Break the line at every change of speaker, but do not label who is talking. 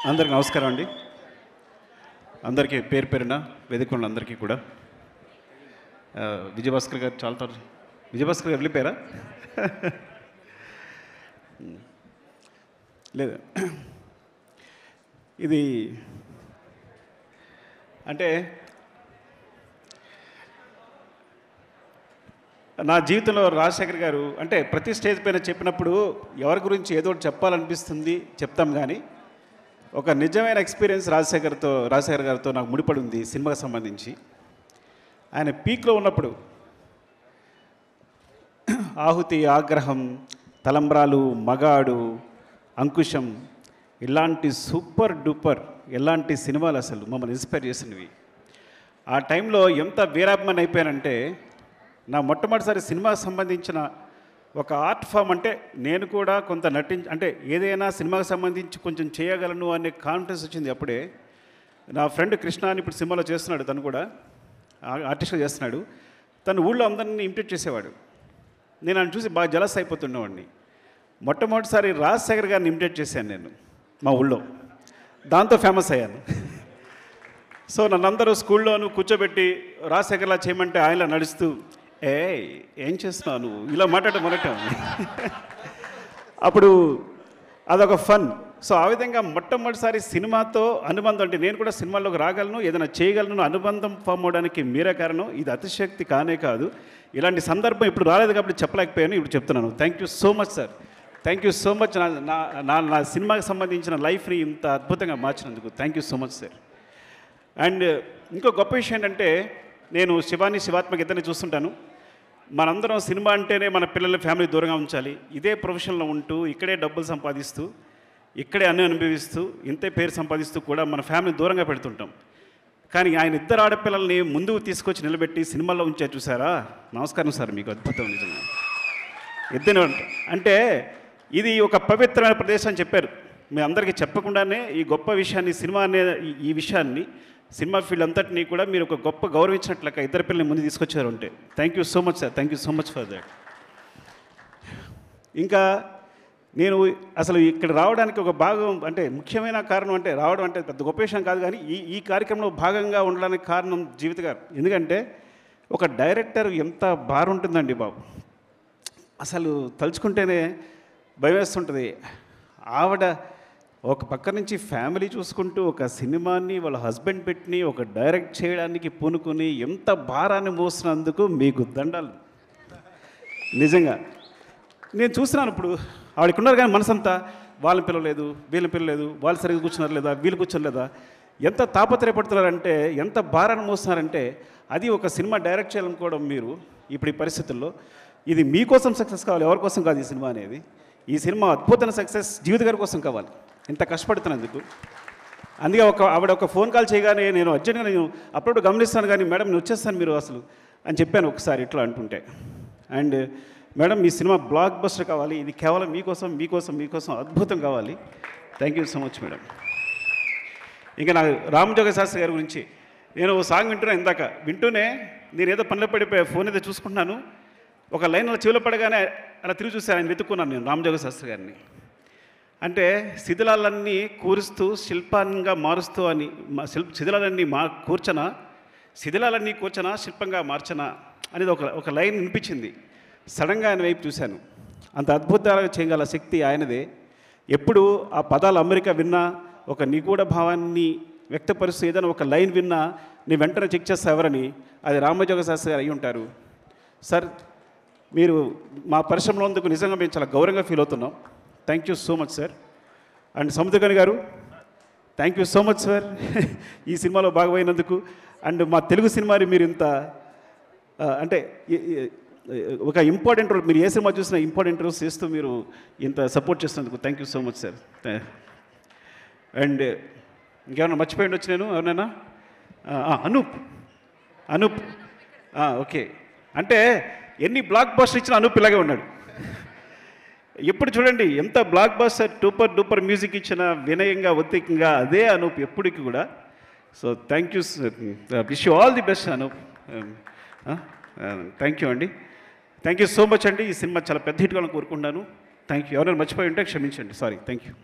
అందరికి నమస్కారం అండి. అందరికీ పేరు పేరున వేదికలు అందరికీ కూడా విజయభాస్కర్ గారు చాలా విజయభాస్కర్ గారు వెళ్ళిపోయారా? లేదు, ఇది అంటే నా జీవితంలో రాజశేఖర్ గారు అంటే ప్రతి స్టేజ్ పైన చెప్పినప్పుడు ఎవరి గురించి ఏదో ఒకటి చెప్పాలనిపిస్తుంది, చెప్తాం. కానీ ఒక నిజమైన ఎక్స్పీరియన్స్ రాజశేఖర్ గారితో నాకు ముడిపడి ఉంది సినిమాకి సంబంధించి. ఆయన పీక్లో ఉన్నప్పుడు ఆహుతి, ఆగ్రహం, తలంబ్రాలు, మగాడు, అంకుశం ఇలాంటి సూపర్ డూపర్ ఎలాంటి సినిమాలు అసలు మమ్మల్ని ఇన్స్పైర్ చేసినవి. ఆ టైంలో ఎంత వీరాభిమాని అయిపోయానంటే, నా మొట్టమొదటిసారి సినిమాకి సంబంధించిన ఒక ఆర్ట్ ఫామ్ అంటే నేను కూడా కొంత అంటే ఏదైనా సినిమాకి సంబంధించి కొంచెం చేయగలను అనే కాన్ఫిడెన్స్ వచ్చింది అప్పుడే. నా ఫ్రెండ్ కృష్ణ అని ఇప్పుడు సినిమాలో చేస్తున్నాడు, తను కూడా ఆర్టిస్ట్గా చేస్తున్నాడు. తను ఊళ్ళో అందరినీ ఇమిటేట్ చేసేవాడు. నేను ఆయన చూసి బాగా జలస్ అయిపోతుండేవాడిని. మొట్టమొదటిసారి రాజశేఖర్ గారిని ఇమిటేట్ చేశాను నేను మా ఊళ్ళో, దాంతో ఫేమస్ అయ్యాను. సో నన్ను అందరూ స్కూల్లోనూ కూర్చోబెట్టి రాజశేఖర్లా చేయమంటే ఆయనలా నడుస్తూ ఏం చేస్తున్నావు నువ్వు ఇలా మాట్లాడటం మొదట. అప్పుడు అదొక ఫన్. సో ఆ విధంగా మొట్టమొదటిసారి సినిమాతో అనుబంధం, అంటే నేను కూడా సినిమాల్లోకి రాగలను, ఏదైనా చేయగలను, అనుబంధం ఫామ్ అవడానికి మీరే కారణం. ఇది అతిశక్తి కానే కాదు. ఇలాంటి సందర్భం ఇప్పుడు రాలేదు కాబట్టి చెప్పలేకపోయాను, ఇప్పుడు చెప్తున్నాను. Thank you so much sir, thank you so much. నా సినిమాకి సంబంధించిన లైఫ్ని ఇంత అద్భుతంగా మార్చినందుకు thank you so much sir. And ఇంకో గొప్ప విషయం ఏంటంటే, నేను శివాత్మకి ఇద్దరిని చూస్తుంటాను. మనందరం సినిమా అంటేనే మన పిల్లల ఫ్యామిలీ దూరంగా ఉంచాలి, ఇదే ప్రొఫెషన్లో ఉంటూ ఇక్కడే డబ్బులు సంపాదిస్తూ ఇక్కడే అన్నీ అనుభవిస్తూ ఇంతే పేరు సంపాదిస్తూ కూడా మన ఫ్యామిలీ దూరంగా పెడుతుంటాం. కానీ ఆయన ఇద్దరు ఆడపిల్లల్ని ముందుకు తీసుకొచ్చి నిలబెట్టి సినిమాల్లో ఉంచారు చూసారా. నమస్కారం సార్, మీకు అద్భుతం నిజంగా. ఇద్దరు అంటే ఇది ఒక పవిత్రమైన ప్రదేశం అని చెప్పారు. మీ అందరికీ చెప్పకుండానే ఈ గొప్ప విషయాన్ని, సినిమా అనే ఈ విషయాన్ని, సినిమా ఫీల్డ్ అంతటినీ కూడా మీరు ఒక గొప్ప గౌరవించినట్లక ఇద్దరు పిల్లల్ని ముందు తీసుకొచ్చారు అంటే thank you so much sir, thank you so much for that. ఇంకా నేను అసలు ఇక్కడ రావడానికి ఒక భాగం అంటే ముఖ్యమైన కారణం అంటే రావడం అంటే పెద్ద గొప్ప విషయం కాదు, కానీ ఈ కార్యక్రమంలో భాగంగా ఉండడానికి కారణం జీవిత గారు. ఎందుకంటే ఒక డైరెక్టర్ ఎంత భారం ఉంటుందండి బాబు, అసలు తలుచుకుంటేనే భయం వేస్తుంటుంది. ఆవిడ ఒక పక్క నుంచి ఫ్యామిలీ చూసుకుంటూ ఒక సినిమాని వాళ్ళ హస్బెండ్ పెట్టి ఒక డైరెక్ట్ చేయడానికి పూనుకుని ఎంత భారాన్ని మోసినందుకు మీకు దండాలు నిజంగా. నేను చూస్తున్నాను ఇప్పుడు ఆవిడకి ఉన్నారు, కానీ మనసంతా వాళ్ళని పిలవలేదు, వీళ్ళని పిలవలేదు, వాళ్ళు సరిగ్గా కూర్చున్నారు లేదా, వీళ్ళు కూర్చోలేదా, ఎంత తాపత్రయపడుతున్నారంటే, ఎంత భారాన్ని మోస్తున్నారంటే, అది ఒక సినిమా డైరెక్ట్ చేయాలనుకోవడం మీరు ఇప్పుడు ఈ పరిస్థితుల్లో. ఇది మీకోసం సక్సెస్ కావాలి, ఎవరి కోసం కాదు ఈ సినిమా అనేది. ఈ సినిమా అద్భుతమైన సక్సెస్ జీవిత గారి కోసం కావాలి, ఇంత కష్టపడుతున్నందుకు. అందుకే ఆవిడ ఒక ఫోన్ కాల్ చేయగానే నేను అర్జెంట్గా నేను అప్పుడప్పుడు గమనిస్తాను, కానీ మేడం నేను వచ్చేస్తాను మీరు అసలు అని చెప్పాను ఒకసారి ఇట్లా అంటుంటే. And madam me cinema block buster కావాలి, ఇది కేవలం మీకోసం మీకోసం మీకోసం అద్భుతం కావాలి. Thank you so much madam. ఇంకా నాకు రామజోగ శాస్త్రి గారి గురించి నేను ఓ సాంగ్ వింటున్నాను, ఇందాక వింటూనే నేను ఏదో పనిలో పడిపోయా, ఫోన్ ఏదో చూసుకుంటున్నాను, ఒక లైన్ అలా చెవిలో పడగానే అలా తిరిగి చూశాను, ఆయన వెతుక్కున్నాను నేను రామజోగ శాస్త్రి గారిని. అంటే శిథిలాలన్నీ కూరుస్తూ శిల్పంగా మారుస్తూ అని, శిథిలాలన్నీ శిథిలాలన్నీ కూర్చనా శిల్పంగా మార్చనా అనేది ఒక లైన్ వినిపించింది. సడన్గా ఆయన వైపు చూశాను. అంత అద్భుతాలుగా చేయగల శక్తి ఆయనదే. ఎప్పుడు ఆ పదాలు అమెరికా విన్నా, ఒక నిగూఢ భావాన్ని వ్యక్తపరుస్తూ ఏదైనా ఒక లైన్ విన్నా నీ వెంటనే చెక్ చేస్తా ఎవరని, అది రామజోగ శాస్త్రి గారు అయి ఉంటారు. సార్ మీరు మా పరిశ్రమలో ఉన్నందుకు నిజంగా మేము చాలా గౌరవంగా ఫీల్ అవుతున్నాం. Thank you so much sir. And Samuthirakani garu thank you so much sir ఈ సినిమాలో భాగమైనందుకు. అండ్ మా తెలుగు సినిమాని మీరు ఇంత అంటే ఒక ఇంపార్టెంట్ రోల్, మీరు ఏ సినిమా చూసినా ఇంపార్టెంట్ రోల్స్ చేస్తూ మీరు ఇంత సపోర్ట్ చేస్తున్నందుకు thank you so much sir. And ఇంకేమన్నా మర్చిపోయి ఉండొచ్చు నేను ఎవరైనా. అనూప్ ఓకే. అంటే ఎన్ని బ్లాక్ బస్టర్ ఇచ్చినా అనూప్ ఇలాగే ఉన్నాడు. ఎప్పుడు చూడండి ఎంత blockbuster super duper music ఇచ్చిన వినయంగా ఉద్రేకంగా అదే అనూప్ ఎప్పటికి కూడా. So thank you sir, wish you all the best Anup. Thank you అండి, థ్యాంక్ యూ సో మచ్ అండి. ఈ సినిమా చాలా పెద్ద హిట్ కావాలని కోరుకుంటున్నాను. Thank you. ఎవరైనా మర్చిపోయి ఉంటే క్షమించండి, సారీ. Thank you.